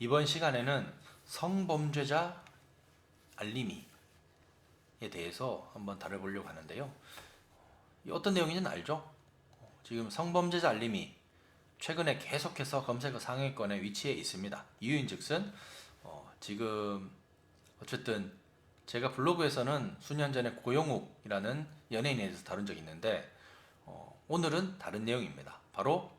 이번 시간에는 성범죄자 알림이에 대해서 한번 다뤄보려고 하는데요. 어떤 내용인지는 알죠? 지금 성범죄자 알림이 최근에 계속해서 검색어 상위권에 위치해 있습니다. 이유인즉슨 지금 어쨌든 제가 블로그에서는 수년 전에 고영욱이라는 연예인에 대해서 다룬 적이 있는데 오늘은 다른 내용입니다. 바로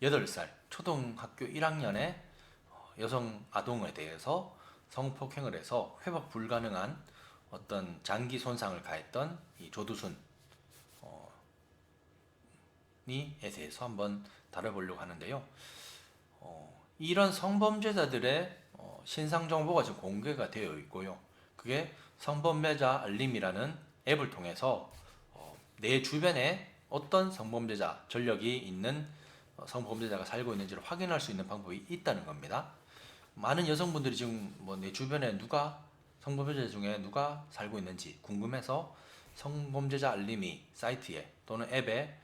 8살 초등학교 1학년의 여성 아동에 대해서 성폭행을 해서 회복 불가능한 어떤 장기 손상을 가했던 이 조두순 에 대해서 한번 다뤄보려고 하는데요. 이런 성범죄자들의 신상 정보가 지금 공개가 되어 있고요. 그게 성범죄자 알림이라는 앱을 통해서 내 주변에 어떤 성범죄자 전력이 있는 성범죄자가 살고 있는지를 확인할 수 있는 방법이 있다는 겁니다. 많은 여성분들이 지금 뭐 내 주변에 누가 성범죄자 중에 누가 살고 있는지 궁금해서 성범죄자 알림이 사이트에 또는 앱에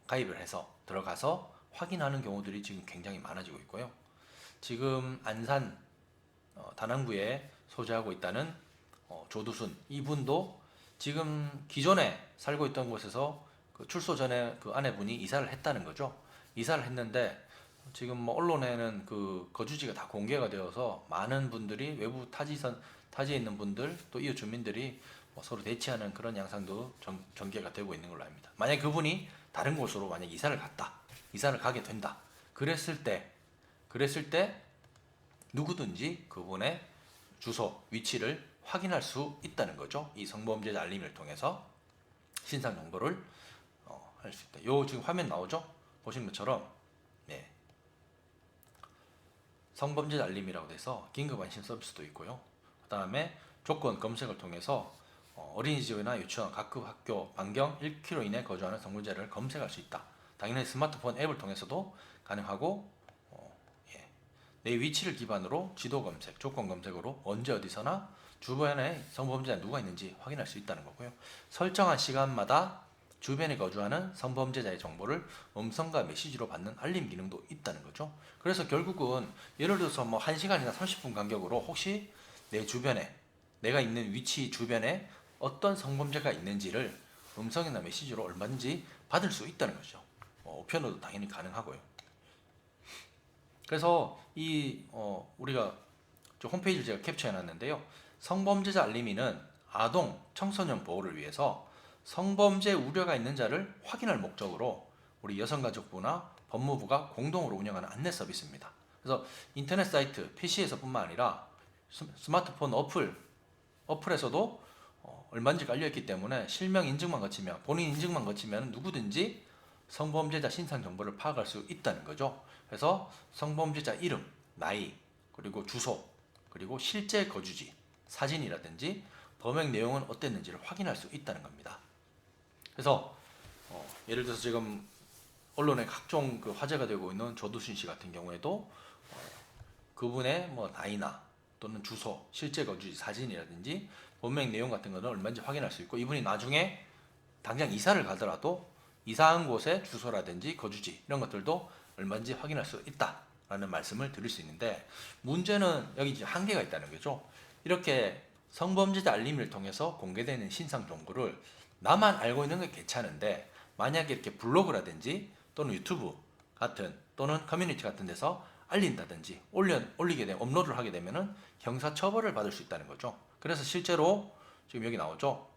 가입을 해서 들어가서 확인하는 경우들이 지금 굉장히 많아지고 있고요. 지금 안산 다남구에 소재하고 있다는 조두순 이분도 지금 기존에 살고 있던 곳에서 그 출소 전에 그 아내분이 이사를 했다는 거죠. 이사를 했는데 지금 뭐 언론에는 그 거주지가 다 공개가 되어서 많은 분들이 외부 타지에 있는 분들 또 이웃 주민들이 뭐 서로 대치하는 그런 양상도 전개가 되고 있는 걸로 압니다. 만약 그분이 다른 곳으로 만약 이사를 가게 된다. 그랬을 때 누구든지 그분의 주소, 위치를 확인할 수 있다는 거죠. 이 성범죄자 알림을 통해서 신상 정보를 할 수 있다. 요 지금 화면 나오죠? 보시는 것처럼 네. 성범죄자 알림이라고 돼서 긴급 안심 서비스도 있고요. 그 다음에 조건 검색을 통해서 어린이집이나 유치원, 각급 학교 반경 1km 이내 거주하는 성범죄자를 검색할 수 있다. 당연히 스마트폰 앱을 통해서도 가능하고 예. 내 위치를 기반으로 지도 검색, 조건 검색으로 언제 어디서나 주변에 성범죄자 누가 있는지 확인할 수 있다는 거고요. 설정한 시간마다 주변에 거주하는 성범죄자의 정보를 음성과 메시지로 받는 알림 기능도 있다는 거죠. 그래서 결국은 예를 들어서 뭐 1시간이나 30분 간격으로 혹시 내 주변에 내가 있는 위치 주변에 어떤 성범죄가 있는지를 음성이나 메시지로 얼마든지 받을 수 있다는 거죠. 우편으로도 당연히 가능하고요. 그래서 우리가 홈페이지를 제가 캡처해 놨는데요. 성범죄자 알림이는 아동, 청소년 보호를 위해서 성범죄 우려가 있는 자를 확인할 목적으로 우리 여성가족부나 법무부가 공동으로 운영하는 안내 서비스입니다. 그래서 인터넷 사이트, PC에서뿐만 아니라 스마트폰 어플에서도 얼마든지 깔려있기 때문에 실명 인증만 거치면, 본인 인증만 거치면 누구든지 성범죄자 신상 정보를 파악할 수 있다는 거죠. 그래서 성범죄자 이름, 나이, 그리고 주소, 그리고 실제 거주지, 사진이라든지 범행 내용은 어땠는지를 확인할 수 있다는 겁니다. 그래서 예를 들어서 지금 언론에 각종 그 화제가 되고 있는 조두순 씨 같은 경우에도 그분의 뭐 나이나 또는 주소, 실제 거주지, 사진이라든지 범행 내용 같은 거는 얼마든지 확인할 수 있고, 이분이 나중에 당장 이사를 가더라도 이사한 곳의 주소라든지 거주지 이런 것들도 얼마든지 확인할 수 있다라는 말씀을 드릴 수 있는데, 문제는 여기 이제 한계가 있다는 거죠. 이렇게 성범죄자 알림을 통해서 공개되는 신상 정보를 나만 알고 있는 건 괜찮은데, 만약에 이렇게 블로그라든지 또는 유튜브 같은 또는 커뮤니티 같은 데서 알린다든지 올리게 되면, 업로드를 하게 되면은 형사처벌을 받을 수 있다는 거죠. 그래서 실제로 지금 여기 나오죠.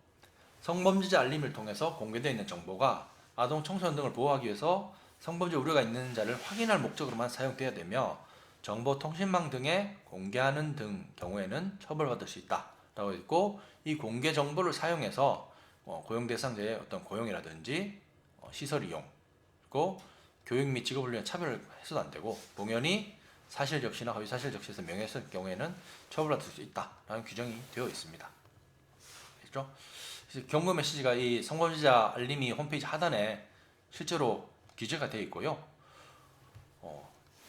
성범죄자 알림을 통해서 공개되어 있는 정보가 아동, 청소년 등을 보호하기 위해서 성범죄 우려가 있는 자를 확인할 목적으로만 사용되어야 되며, 정보통신망 등에 공개하는 등 경우에는 처벌받을 수 있다라고 있고, 이 공개 정보를 사용해서 고용 대상자의 어떤 고용이라든지 시설 이용, 그리고 교육 및 직업훈련 차별을 해서도 안 되고, 공연히 사실 적시나 허위 사실 적시에서 명예훼손 경우에는 처벌받을 수 있다라는 규정이 되어 있습니다. 그렇죠? 경고 메시지가 이 성범죄자 알림이 홈페이지 하단에 실제로 기재가 되어 있고요.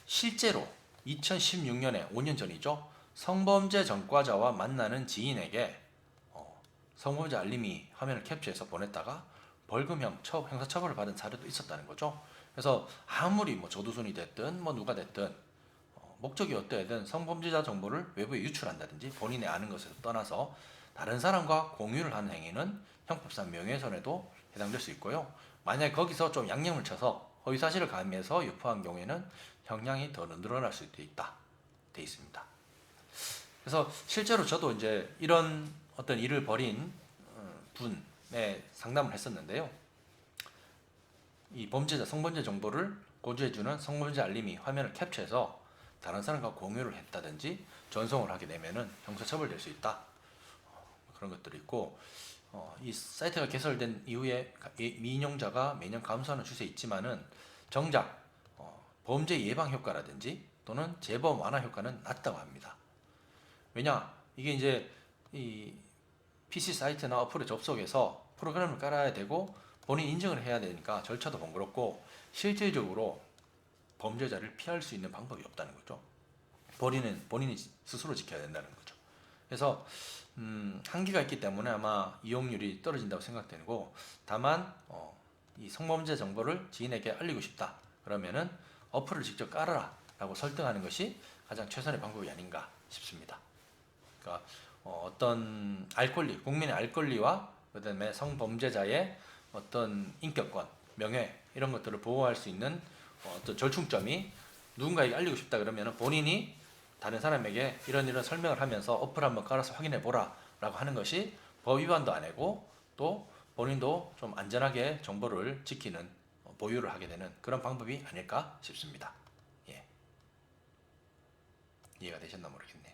실제로 2016년에 5년 전이죠. 성범죄 전과자와 만나는 지인에게 성범죄 알림이 화면을 캡처해서 보냈다가 벌금형 형사처벌을 받은 사례도 있었다는 거죠. 그래서 아무리 뭐 조두순이 됐든 뭐 누가 됐든 목적이 어떠하든 성범죄자 정보를 외부에 유출한다든지 본인이 아는 것을 떠나서 다른 사람과 공유를 하는 행위는 형법상 명예훼손에도 해당될 수 있고요. 만약에 거기서 좀 양념을 쳐서 허위사실을 가미해서 유포한 경우에는 형량이 더 늘어날 수도 있다 돼 있습니다. 그래서 실제로 저도 이제 이런 어떤 일을 벌인 분에 상담을 했었는데요. 이 범죄자, 성범죄 정보를 고지해주는 성범죄 알림이 화면을 캡처해서 다른 사람과 공유를 했다든지 전송을 하게 되면은 형사처벌될 수 있다. 그런 것들이 있고, 이 사이트가 개설된 이후에 미인용자가 매년 감소하는 추세에 있지만은 정작 범죄 예방 효과라든지 또는 재범 완화 효과는 낮다고 합니다. 왜냐? 이게 이제 이 PC 사이트나 어플에 접속해서 프로그램을 깔아야 되고 본인 인증을 해야 되니까 절차도 번거롭고 실질적으로 범죄자를 피할 수 있는 방법이 없다는 거죠. 본인이 스스로 지켜야 된다는 거죠. 그래서 한계가 있기 때문에 아마 이용률이 떨어진다고 생각되고, 다만 이 성범죄 정보를 지인에게 알리고 싶다 그러면은 어플을 직접 깔아라 라고 설득하는 것이 가장 최선의 방법이 아닌가 싶습니다. 그러니까 어떤 국민의 알 권리와 그다음에 성범죄자의 어떤 인격권, 명예 이런 것들을 보호할 수 있는 어떤 절충점이 누군가에게 알리고 싶다 그러면 본인이 다른 사람에게 이런 설명을 하면서 어플 한번 깔아서 확인해 보라 라고 하는 것이 법 위반도 아니고 또 본인도 좀 안전하게 정보를 지키는 보유를 하게 되는 그런 방법이 아닐까 싶습니다. 예. 이해가 되셨나 모르겠네요.